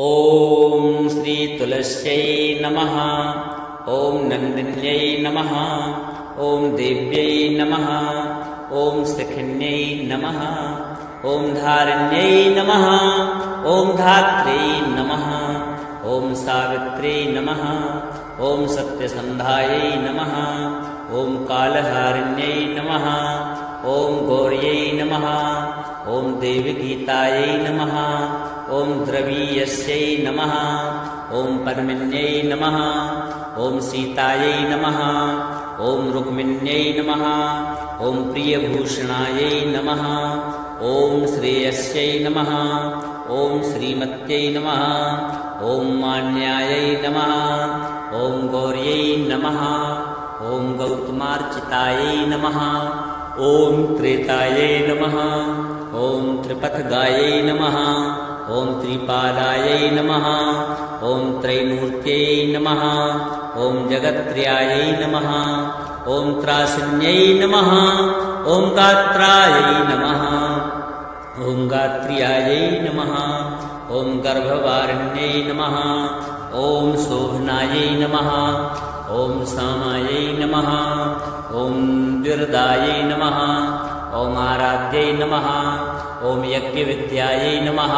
ओम श्री तुलस्यै नमः। ओम नंदिन्यै नमः। ओम देव्यै नमः। ओम सखिन्यै नमः। ओम धारिण्यै नमः। ओम धात्र्यै नमः। ओम सावित्र्यै नमः। ओम सत्यसन्धायै नमः। ओम कालहारिण्यै नमः। ओम गौर्यै नमः। ओम देवगीतायै नमः। ओम द्रवीयस्यै नमः। ओम पद्मिन्यै नमः। ओम सीतायै नमः। ओम रुक्मिण्यै नमः। ओम प्रियभूषणायै नमः। ओम श्रेयस्यै नमः। ओम श्रीमत्यै नमः। ओम मान्यायै नमः। ओम गौर्यै नमः। ओम गौतमार्चितायै नमः। ओम त्रेतायै नमः। ओम त्रिपथगायै नमः। ओम त्रिपादायै नमः। ओम त्रैमूर्त्यै नमः। ओम जगत्त्रयायै नमः। ओम त्रासिन्यै नमः। ओम गात्रायै नमः। ओम गात्र्यायै नमः। ओम गर्भवारिण्यै नमः। ओम शोभनायै नमः। ओम सामायै नमः। ओम द्विरदायै नमः। ओम आराध्यै नमः। ओम यज्ञविद्यायै नमः।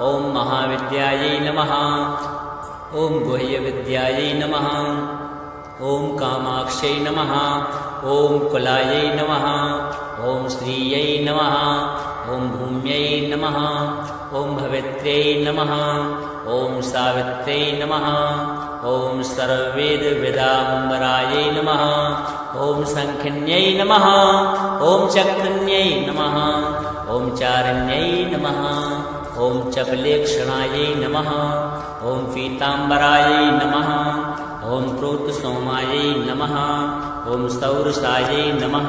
ओम महाविद्यायै नमः। ओम गुह्यविद्यायै नमः। ओम कामाक्ष्यै नमः। ओम कुलायै नमः। ओम श्रियै नमः। ओम भूम्यै नमः। ओम भवित्र्यै नमः। ओम सावित्र्यै नमः। ओम सर्ववेदविदाम्बरायै नमः। ओम शङ्खिन्यै नमः। ओम चक्रिण्यै नमः। ओम चारिण्यै नमः। ओम चपलेक्षणायै नमः। ओम पीताम्बरायै नमः। ओम प्रोतसोमायै नमः। ओम सौरसायै नमः।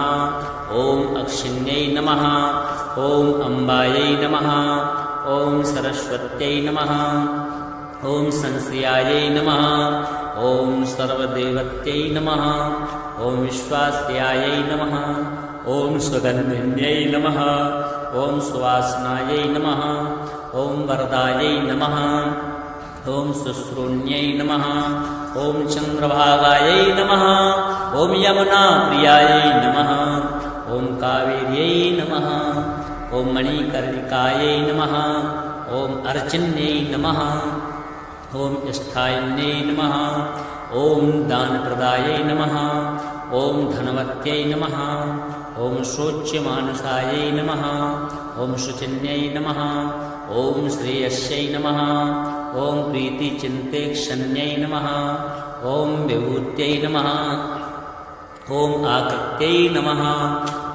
ओम अक्षिण्यै नमः। ओम अम्बायै नमः। ओम सरस्वत्यै नमः। ओम संश्रियायै नमः। ओम सर्वदेवत्यै नमः। ओम विश्वास्यायै नमः। ओम सुगन्धिन्यै नमः। ओम सुवासनायै नमः। ओम वरदायै नमः। ओम शुश्रूण्यै नमः। ओम चन्द्रभागायै नमः। ओम यमुनाप्रियायै नमः। ओम कावेर्यै नमः। ओम मणिकर्णिकायै नमः। ओम अर्चिन्यै नमः। ओम स्थायिन्यै नमः। ओम दानप्रदायै नमः। ओम धनवत्यै नमः। ओम शोच्यमानसायै नमः। ओम शुचिन्यै नमः। ओम श्रेयस्यै नमः। ओम प्रीतिचिन्तेक्षण्यै नमः। ओम विभूत्यै नमः। ओम आकृत्यै नमः।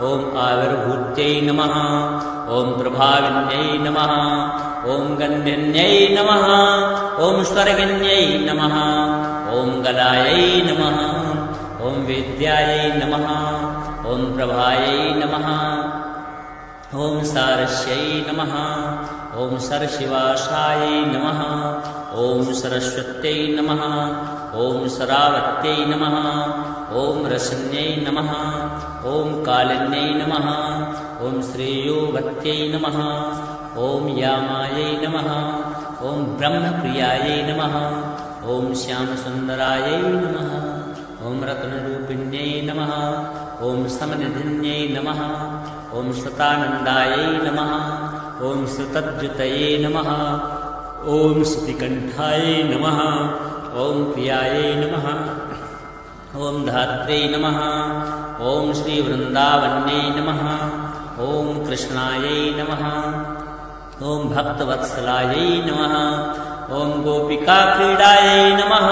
ओम आविर्भूत्यै नमः। ओम प्रभाविन्यै नमः। ओम गन्धिन्यै नमः। ओम स्वर्गिन्यै नमः। ओम गदायै नमः। ओम वेद्यायै नमः। ओम प्रभायै नमः। ओम सारस्यै नमः। ओम सरशिवासायै नमः। ओम सरस्वत्यै नमः। ओम शरावत्यै नमः। ओम रसन्यै नमः। ओम कालिन्यै नमः। ओम श्रेयोवत्यै नमः। ओम यामायै नमः। ओम ब्रह्मप्रियायै नमः। ओम श्यामसुन्दरायै नमः। ओम रत्नरूपिण्यै नमः। ओम समनिधिन्यै नमः। ओम सतानन्दायै नमः। ओम सुतद्युतये नमः। ओम स्तुतिकण्ठायै नमः। ओम प्रियायै नमः। ओम धात्र्यै नमः। ओम श्रीवृन्दावन्यै नमः। ओम कृष्णायै नमः। ओम भक्तवत्सलायै नमः। ओम गोपिकाक्रीडायै नमः।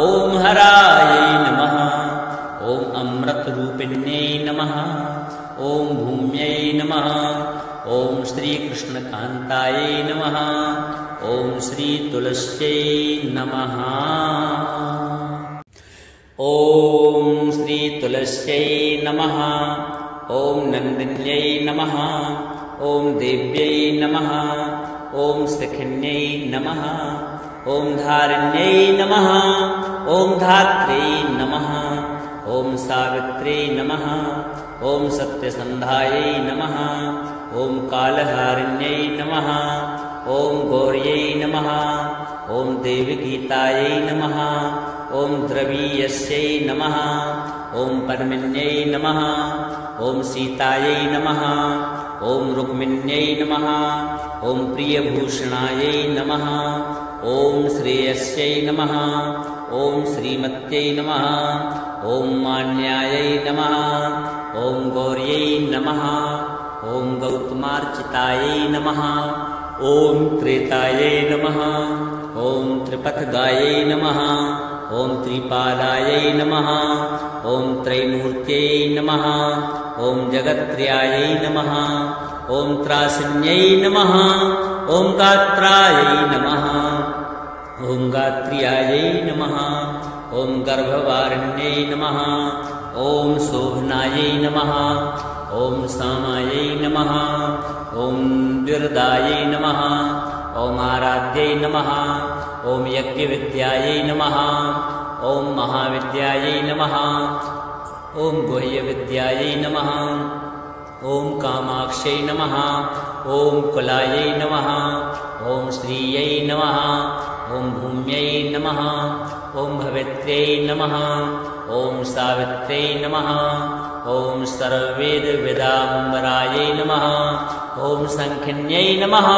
ओम हरायै नमः। ओम अमृतरूपिण्यै नमः। ओम भूम्यै नमः। ओम श्रीकृष्णकान्तायै नमः। ओम श्रीतुलस्यै नमः। ओम श्रीतुलस्यै नमः। ओम नन्दिन्यै नमः। ओम देव्यै नमः। ओम सखिन्यै नमः। ओम धारिण्यै नमः। ओम धात्र्यै नमः। ओम सावित्र्यै नमः। ओम सत्यसन्धायै नमः। ओम कालहारिण्यै नमः। ॐ गौर्यै नमः ॐ देवगीतायै नमः ॐ द्रवीयस्यै नमः ॐ परमिन्यै नमः ॐ सीतायै नमः ॐ रुक्मिण्यै नमः ॐ प्रियभूषणायै नमः ॐ श्रेयस्यै नमः ॐ श्रीमत्यै नमः ॐ मान्यायै नमः ॐ गौर्यै नमः ॐ गौतमार्चितायै नमः ॐ त्रेतायै नमः ॐ त्रिपथगायै नमः ॐ त्रिपादायै नमः ॐ त्रैमूर्त्यै नमः ॐ जगत्त्रयायै नमः ॐ त्रासिन्यै नमः ॐ गात्रायै नमः ॐ गात्र्यायै नमः ॐ गर्भवारिण्यै नमः ॐ शोभनायै नमः ॐ सामायै नमः ॐ द्विर्दायै नमः ॐ आराध्यै नमः ॐ यज्ञविद्यायै नमः ॐ महाविद्यायै नमः ॐ गुह्यविद्यायै नमः ॐ कामाक्ष्यै नमः ॐ कुलायै नमः ॐ श्रियै नमः ॐ भूम्यै नमः ॐ भवित्र्यै नमः ॐ सावित्र्यै नमः ॐ सर्ववेदविदाम्बरायै नमः ॐ संखिन्यै नमः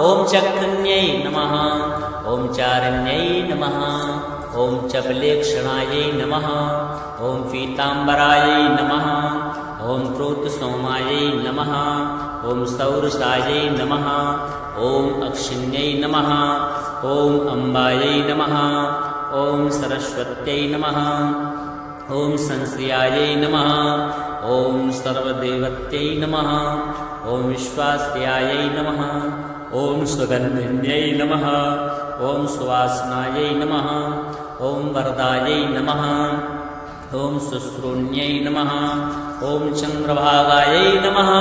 ॐ चक्रन्यै नमः ॐ चारिण्यै नमः ॐ चपलेक्षणायै नमः ॐ पीताम्बरायै नमः ॐ प्रोतसोमायै नमः ॐ सौरसायै नमः ॐ अक्षिण्यै नमः ॐ अम्बायै नमः ॐ सरस्वत्यै नमः ॐ संश्रियायै नमः ॐ सर्वदेवत्यै नमः ॐ विश्वास्यायै नमः ॐ सुगन्धिन्यै नमः ॐ सुवासनायै नमः ॐ वरदायै नमः ॐ शुश्रूण्यै नमः ॐ चन्द्रभागायै नमः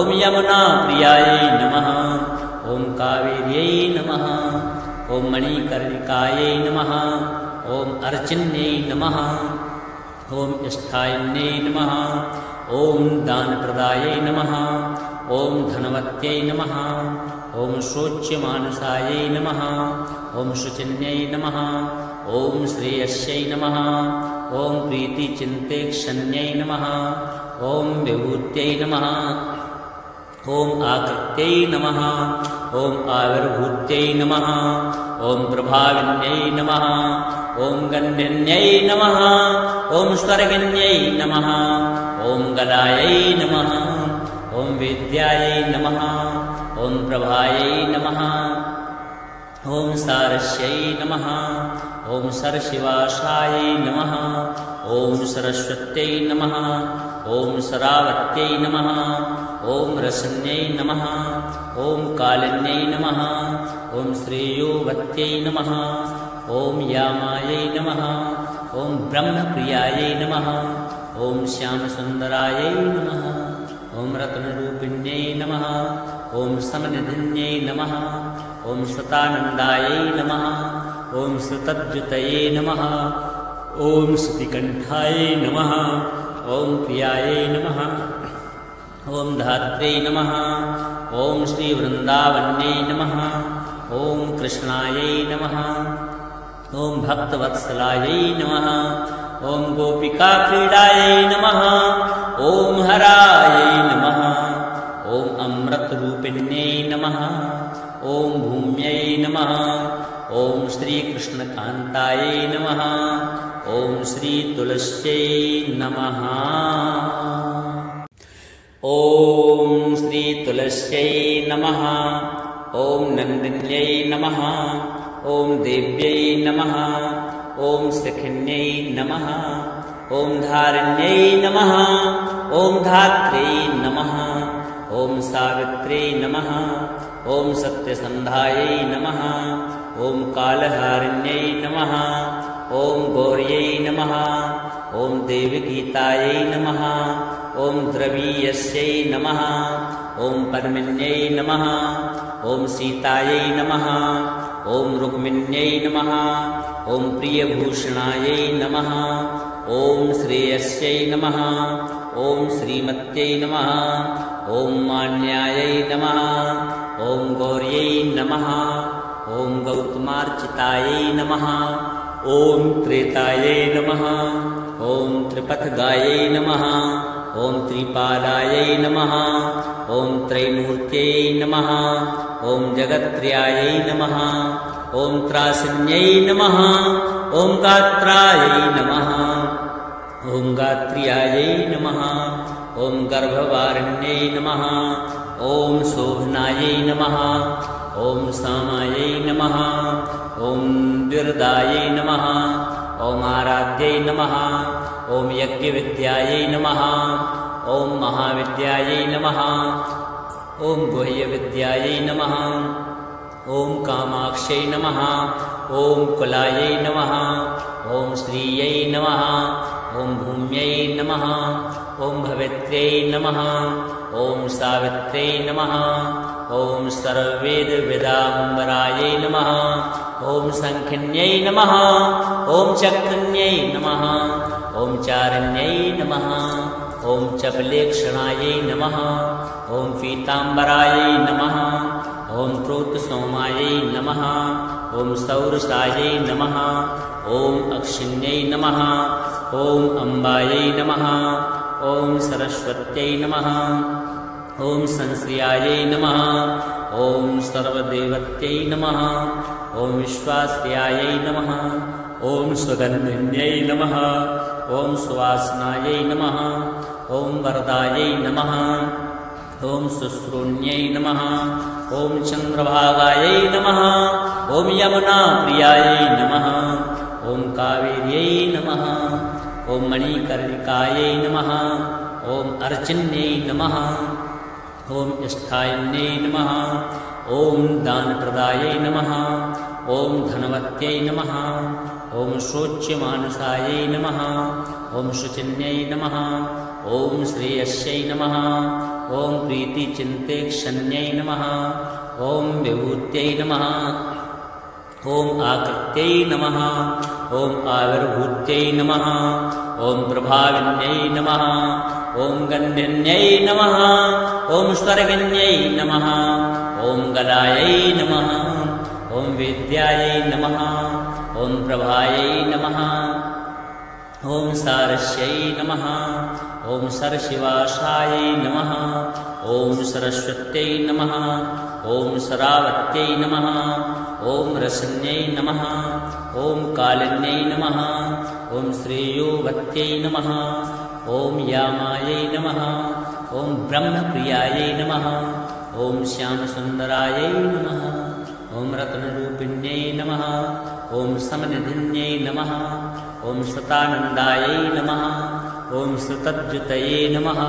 ॐ यमुनाप्रियायै नमः ॐ कावेर्यै नमः ॐ मणिकर्णिकायै नमः ॐ अर्चिन्यै नमः ॐ स्थायिन्यै नमः ॐ दानप्रदायै नमः ॐ धनवत्यै नमः ॐ शोच्यमानसायै नमः ॐ शुचिन्यै नमः ॐ श्रेयस्यै नमः ॐ प्रीतिचिन्तेक्षण्यै नमः ॐ विभूत्यै नमः ॐ आकृत्यै नमः ॐ आविर्भूत्यै नमः ॐ प्रभाविन्यै नमः ॐ गन्धिन्यै नमः ॐ स्वर्गिन्यै नमः ॐ गदायै नमः ॐ वेद्यायै नमः ॐ प्रभायै नमः ॐ सारस्यै नमः ॐ सरशिवासायै नमः ॐ सरस्वत्यै नमः ॐ सरावत्यै नमः ॐ रसन्यै नमः ॐ कालिन्यै नमः ॐ श्रेयोवत्यै नमः ॐ यामायै नमः ॐ ब्रह्मप्रियायै नमः ॐ श्यामसुन्दरायै नमः ॐ रत्नरूपिण्यै नमः ॐ समनिधिन्यै नमः ॐ सतानन्दायै नमः ॐ सुतद्युतये नमः ॐ श्रुतिकण्ठायै नमः ॐ प्रियायै नमः ॐ धात्र्यै नमः ॐ श्रीवृन्दावन्यै नमः ॐ कृष्णायै नमः ॐ भक्तवत्सलायै नमः ॐ गोपिकाक्रीडायै नमः ॐ हरायै नमः ॐ अमृतरूपिण्यै नमः ॐ भूम्यै नमः ॐ श्रीकृष्णकान्तायै नमः ॐ श्रीतुलस्यै नमः ॐ श्रीतुलस्यै नमः ॐ नन्दिन्यै नमः ॐ देव्यै नमः ॐ सखिन्यै नमः ॐ धारिण्यै नमः ॐ धात्र्यै नमः ॐ सावित्र्यै नमः ॐ सत्यसन्धायै नमः ॐ कालहारिण्यै नमः ॐ गौर्यै नमः ॐ देवगीतायै नमः ॐ द्रवीयस्यै नमः ॐ परमिन्यै नमः ॐ सीतायै नमः ॐ रुक्मिण्यै नमः ॐ प्रियभूषणायै नमः ॐ श्रेयस्यै नमः ॐ श्रीमत्यै नमः ॐ मान्यायै नमः ॐ गौर्यै नमः ॐ गौतमार्चितायै नमः ॐ त्रेतायै नमः ॐ त्रिपथगायै नमः ॐ त्रिपादायै नमः ॐ त्रैमूर्त्यै नमः ॐ जगत्त्रयायै नमः ॐ त्रासिन्यै नमः ॐ गात्रायै नमः ॐ गात्र्यायै नमः ॐ गर्भवारिण्यै नमः ॐ शोभनायै नमः ॐ सामायै नमः ॐ द्विरदायै नमः ॐ आराध्यै नमः ॐ यज्ञविद्यायै नमः ॐ महाविद्यायै नमः ॐ गुह्यविद्यायै नमः ॐ कामाक्ष्यै नमः ॐ कुलायै नमः ॐ श्रियै नमः ॐ भूम्यै नमः ॐ भवित्र्यै नमः ॐ सावित्र्यै नमः ॐ सर्ववेदविदाम्बरायै नमः ॐ शङ्खिन्यै नमः ॐ चक्रिण्यै नमः ॐ चारिण्यै नमः ॐ चपलेक्षणायै नमः ॐ पीताम्बरायै नमः ॐ प्रोतसोमायै नमः ॐ सौरसायै नमः ॐ अक्षिण्यै नमः ॐ अम्बायै नमः ॐ सरस्वत्यै नमः ॐ संश्रियायै नमः ॐ सर्वदेवत्यै नमः ॐ विश्वास्यायै नमः ॐ सुगन्धिन्यै नमः ॐ सुवासनायै नमः ॐ वरदायै नमः ॐ शुश्रूण्यै नमः ॐ चन्द्रभागायै नमः ॐ यमुनाप्रियायै नमः ॐ कावेर्यै नमः ॐ मणिकर्णिकायै नमः ॐ अर्चिन्यै नमः ॐ स्थायिन्यै नमः ॐ दानप्रदायै नमः ॐ धनवत्यै नमः ॐ शोच्यमानसायै नमः ॐ शुचिन्यै नमः ॐ श्रेयस्यै नमः ॐ प्रीतिचिन्तेक्षण्यै नमः ॐ विभूत्यै नमः ॐ आकृत्यै नमः ॐ आविर्भूत्यै नमः ॐ प्रभाविन्यै नमः ॐ गन्धिन्यै नमः ॐ स्वर्गिन्यै नमः ॐ गलायै नमः ॐ वेद्यायै नमः ॐ प्रभायै नमः ॐ सारस्यै नमः ॐ सरशिवासायै नमः ॐ सरस्वत्यै नमः ॐ सरावत्यै नमः ॐ रसन्यै नमः ॐ कालिन्यै नमः ॐ श्रेयोवत्यै नमः ॐ यामायै नमः ॐ ब्रह्मप्रियायै नमः ॐ श्यामसुन्दरायै नमः ॐ रत्नरूपिण्यै नमः ॐ समनिधिन्यै नमः ॐ सतानन्दायै नमः ॐ सुतज्जुतये नमः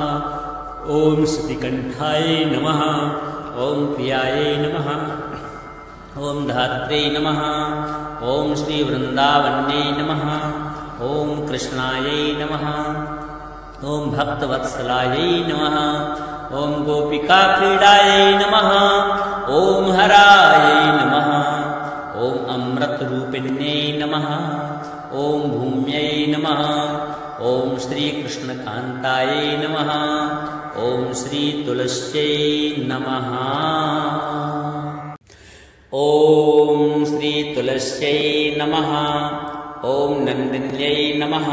ॐ श्रुतिकण्ठायै नमः ॐ प्रियायै नमः ॐ धात्र्यै नमः ॐ श्रीवृन्दावन्यै नमः ॐ कृष्णायै नमः ॐ भक्तवत्सलायै नमः ॐ गोपिकाक्रीडायै नमः ॐ हरायै नमः ॐ अमृतरूपिण्यै नमः ॐ भूम्यै नमः ॐ श्रीकृष्णकान्तायै नमः ॐ श्रीतुलस्यै नमः ॐ श्रीतुलस्यै नमः ॐ नन्दिन्यै नमः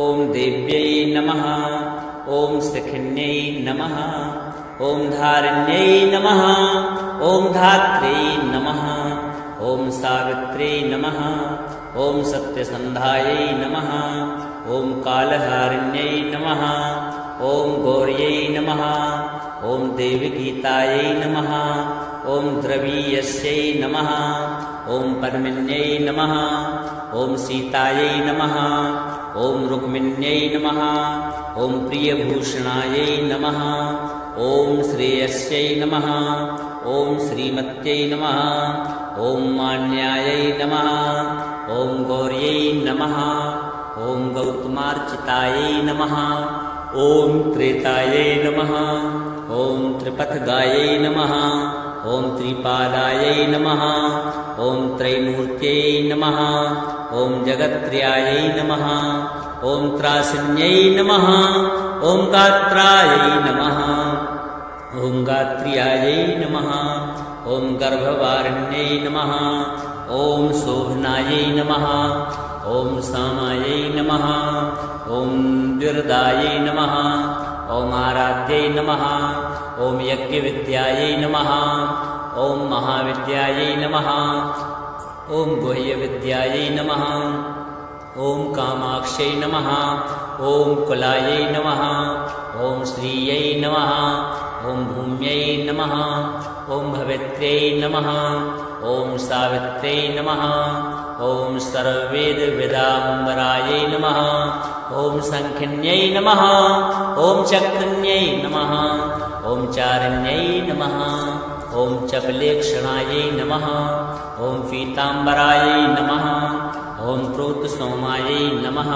ॐ देव्यै नमः ॐ सखिन्यै नमः ॐ धारिण्यै नमः ॐ धात्र्यै नमः ॐ सावित्र्यै नमः ॐ सत्यसन्धायै नमः ॐ कालहारिण्यै नमः ॐ गौर्यै नमः ॐ देवगीतायै नमः ॐ द्रवीयस्यै नमः ॐ पद्मिन्यै नमः ॐ सीतायै नमः ॐ रुक्मिण्यै नमः ॐ प्रियभूषणायै नमः ॐ श्रेयस्यै नमः ॐ श्रीमत्यै नमः ॐ मान्यायै नमः ॐ गौर्यै नमः ॐ गौतमार्चितायै नमः ॐ त्रेतायै नमः ॐ त्रिपथगायै नमः ॐ त्रिपादायै नमः ॐ त्रैमूर्त्यै नमः ॐ जगत्त्रयायै नमः ॐ त्रासिन्यै नमः ॐ गात्रायै नमः ॐ गात्र्यायै नमः। ॐ गर्भवारिण्यै नमः। ॐ शोभनायै नमः। ॐ सामायै नमः। ॐ द्विर्दायै नमः। ॐ आराध्यै नमः। ॐ यज्ञविद्यायै नमः। ॐ महाविद्यायै नमः। ॐ गुह्यविद्यायै नमः। ॐ कामाक्ष्यै नमः। ॐ कुलायै नमः। ॐ श्रियै नमः। ॐ भूम्यै नमः। ॐ भवित्र्यै नमः। ॐ सावित्र्यै नमः। ॐ सर्ववेदविदाम्बरायै नमः। ॐ शङ्खिन्यै नमः। ॐ चक्रिण्यै नमः। ॐ चारिण्यै नमः। ॐ चपलेक्षणायै नमः। ॐ पीताम्बरायै नमः। ॐ प्रोतसोमायै नमः।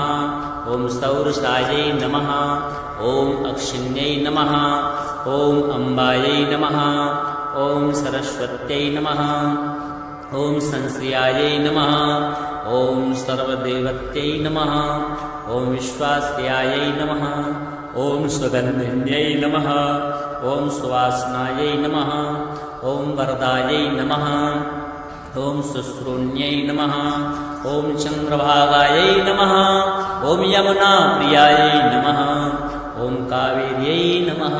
ॐ सौरसायै नमः। ॐ अक्षिण्यै नमः। ॐ अम्बायै नमः। ॐ सरस्वत्यै नमः। ॐ संश्रियायै नमः। ॐ सर्वदेवत्यै नमः। ॐ विश्वास्यायै नमः। ॐ सुगन्धिन्यै नमः। ॐ सुवासनायै नमः। ॐ वरदायै नमः। ॐ शुश्रूण्यै नमः। ॐ चन्द्रभागायै नमः। ॐ यमुनाप्रियायै नमः। ॐ कावेर्यै नमः।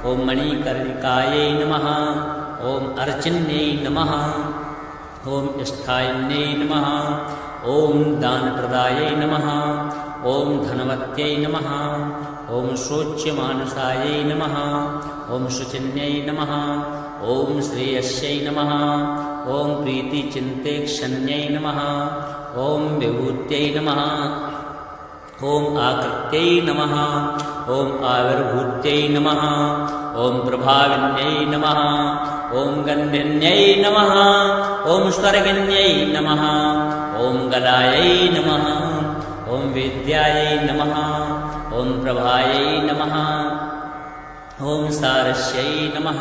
ॐ मणिकर्णिकायै नमः। ॐ अर्चिन्यै नमः। ॐ स्थायिन्यै नमः। ॐ दानप्रदायै नमः। ॐ धनवत्यै नमः। ॐ शोच्यमानसायै नमः। ॐ शुचिन्यै नमः। ॐ श्रेयस्यै नमः। ॐ प्रीतिचिन्तेक्षण्यै नमः। ॐ विभूत्यै नमः। ॐ आकृत्यै नमः। ॐ आविर्भूत्यै नमः। ॐ प्रभाविन्यै नमः। ॐ गन्धिन्यै नमः। ॐ स्वर्गिन्यै नमः। ॐ गलायै नमः। ॐ वेद्यायै नमः। ॐ प्रभायै नमः। ॐ सारस्यै नमः।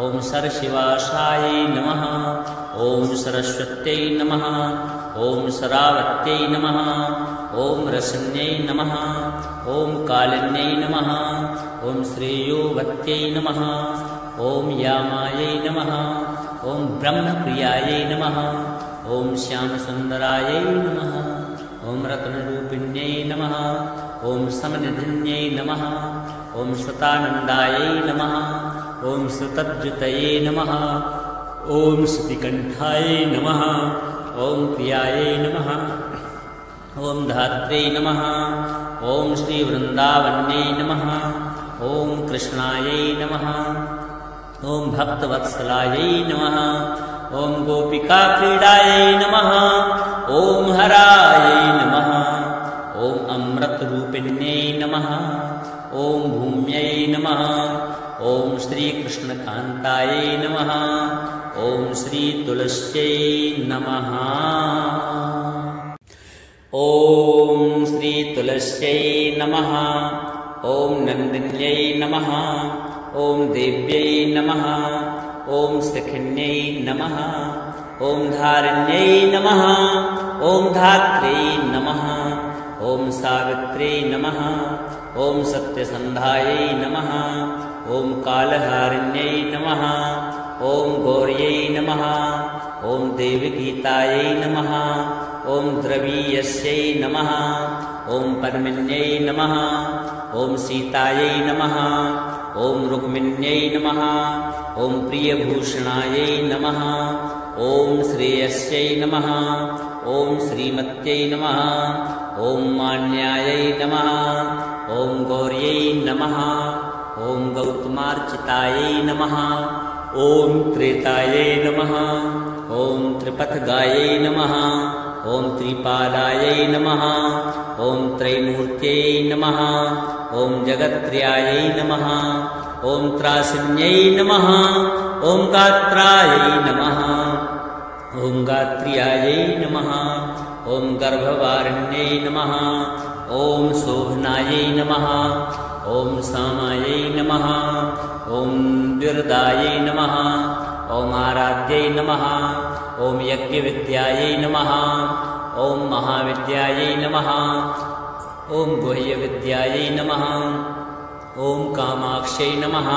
ॐ सरशिवासायै नमः। ॐ सरस्वत्यै नमः। ॐ सरावत्यै नमः। ॐ रसन्यै नमः। ॐ कालिन्यै नमः। ॐ श्रेयोवत्यै नमः। ॐ यामायै नमः। ॐ ब्रह्मप्रियायै नमः। ॐ श्यामसुन्दरायै नमः। ॐ रत्नरूपिण्यै नमः। ॐ समनिधिन्यै नमः। ॐ सतानन्दायै नमः। ॐ सुतद्युतये नमः। ॐ श्रुतिकण्ठायै नमः। ॐ प्रियायै नमः। ॐ धात्र्यै नमः। ॐ श्रीवृन्दावन्यै नमः। ॐ कृष्णायै नमः। ॐ भक्तवत्सलायै नमः। ॐ गोपिकाक्रीडायै नमः। ॐ हरायै नमः। ॐ अमृतरूपिण्यै नमः। ॐ भूम्यै नमः। ॐ श्रीकृष्णकान्तायै नमः। ॐ श्रीतुलस्यै नमः। ॐ श्रीतुलस्यै नमः। ॐ नन्दिन्यै नमः। ॐ देव्यै नमः। ॐ सखिन्यै नमः। ॐ धारिण्यै नमः। ॐ धात्र्यै नमः। ॐ सावित्र्यै नमः। ॐ सत्यसन्धायै नमः। ॐ कालहारिण्यै नमः। ॐ गौर्यै नमः। ॐ देवगीतायै नमः। ॐ द्रवीयस्यै नमः। ॐ पद्मिन्यै नमः। ॐ सीतायै नमः। ॐ रुक्मिण्यै नमः। ॐ प्रियभूषणायै नमः। ॐ श्रेयस्यै नमः। ॐ श्रीमत्यै नमः। ॐ मान्यायै नमः। ॐ गौर्यै नमः। ॐ गौतमार्चितायै नमः। ॐ त्रेतायै नमः। ॐ त्रिपथगायै नमः। ॐ त्रिपादायै नमः। ॐ त्रैमूर्त्यै नमः। ॐ जगत्त्रयायै नमः। ॐ त्रासिन्यै नमः। ॐ गात्रायै नमः। ॐ गात्र्यायै नमः। ॐ गर्भवारिण्यै नमः। ॐ शोभनायै नमः। ॐ सामायै नमः। ॐ द्विर्दायै नमः। ॐ आराध्यै नमः। ॐ यज्ञविद्यायै नमः। ॐ महाविद्यायै नमः। ॐ गुह्यविद्यायै नमः। ॐ कामाक्ष्यै नमः।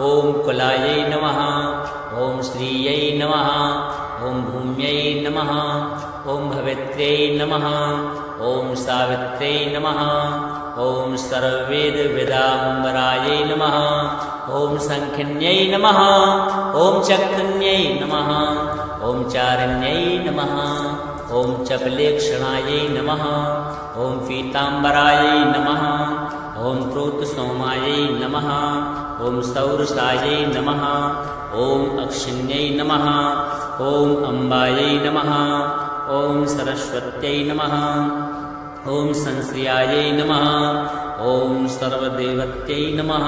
ॐ कुलायै नमः ॐ श्रियै नमः ॐ भूम्यै नमः ॐ भवित्र्यै नमः ॐ सावित्र्यै नमः ॐ सर्ववेदवेदाम्बरायै नमः ॐ संखिन्यै नमः ॐ चक्रन्यै नमः ॐ चारण्यै नमः ॐ चपलेक्षणायै नमः ॐ पीताम्बरायै नमः ॐ प्रोतसोमायै नमः ॐ सौरसायै नमः ॐ अक्षिण्यै नमः ॐ अम्बायै नमः ॐ सरस्वत्यै नमः ॐ संश्रियायै नमः ॐ सर्वदेवत्यै नमः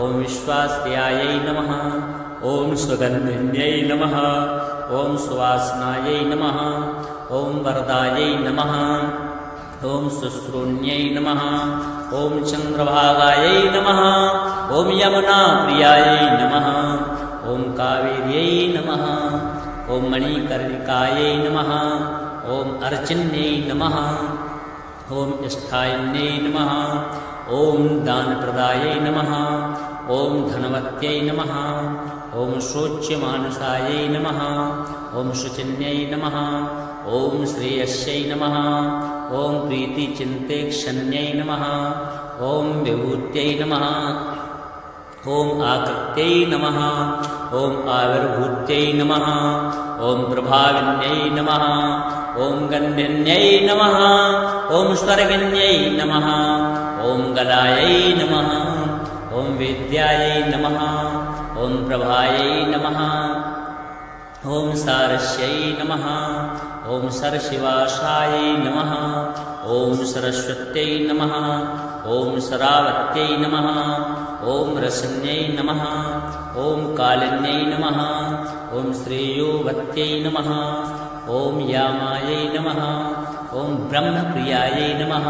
ॐ विश्वास्यायै नमः ॐ सुगन्धिन्यै नमः ॐ सुवासनायै नमः ॐ वरदायै नमः ॐ शुश्रूण्यै नमः ॐ चन्द्रभागायै नमः ॐ यमुनाप्रियायै नमः ॐ कावेर्यै नमः ॐ मणिकर्णिकायै नमः ॐ अर्चिन्यै नमः ॐ स्थायिन्यै नमः ॐ दानप्रदायै नमः ॐ धनवत्यै नमः ॐ शोच्यमानसायै नमः ॐ शुचिन्यै नमः ॐ श्रेयस्यै नमः ॐ प्रीतिचिन्तेक्षण्यै नमः ॐ विभूत्यै नमः ॐ आकृत्यै नमः ॐ आविर्भूत्यै नमः ॐ प्रभाविन्यै नमः ॐ गण्डिन्यै नमः ॐ स्वर्गिन्यै नमः ॐ गलायै नमः ॐ वेद्यायै नमः ॐ प्रभायै नमः ॐ सारस्यै नमः ॐ सरशिवासायै नमः ॐ सरस्वत्यै नमः ॐ सरावत्यै नमः ॐ रसन्यै नमः ॐ कालिन्यै नमः ॐ श्रेयोवत्यै नमः ॐ यामायै नमः ॐ ब्रह्मप्रियायै नमः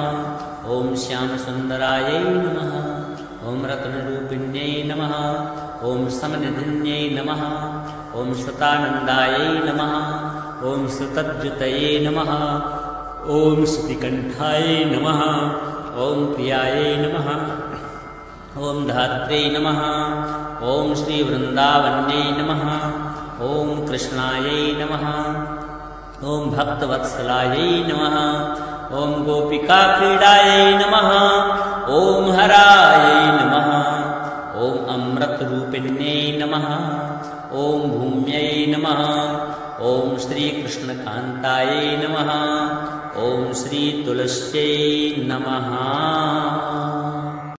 ॐ श्यामसुन्दरायै नमः ॐ रत्नरूपिण्यै नमः ॐ समनिधिन्यै नमः ॐ सतानन्दायै नमः ॐ सुतद्युतये नमः ॐ श्रुतिकण्ठायै नमः ॐ प्रियायै नमः ॐ धात्र्यै नमः ॐ श्रीवृन्दावन्यै नमः ॐ कृष्णायै नमः ॐ भक्तवत्सलायै नमः ॐ गोपिकाक्रीडायै नमः ॐ हरायै नमः ॐ अमृतरूपिण्यै नमः ॐ भूम्यै नमः ॐ श्रीकृष्णकान्तायै नमः ॐ श्रीतुलस्यै नमः।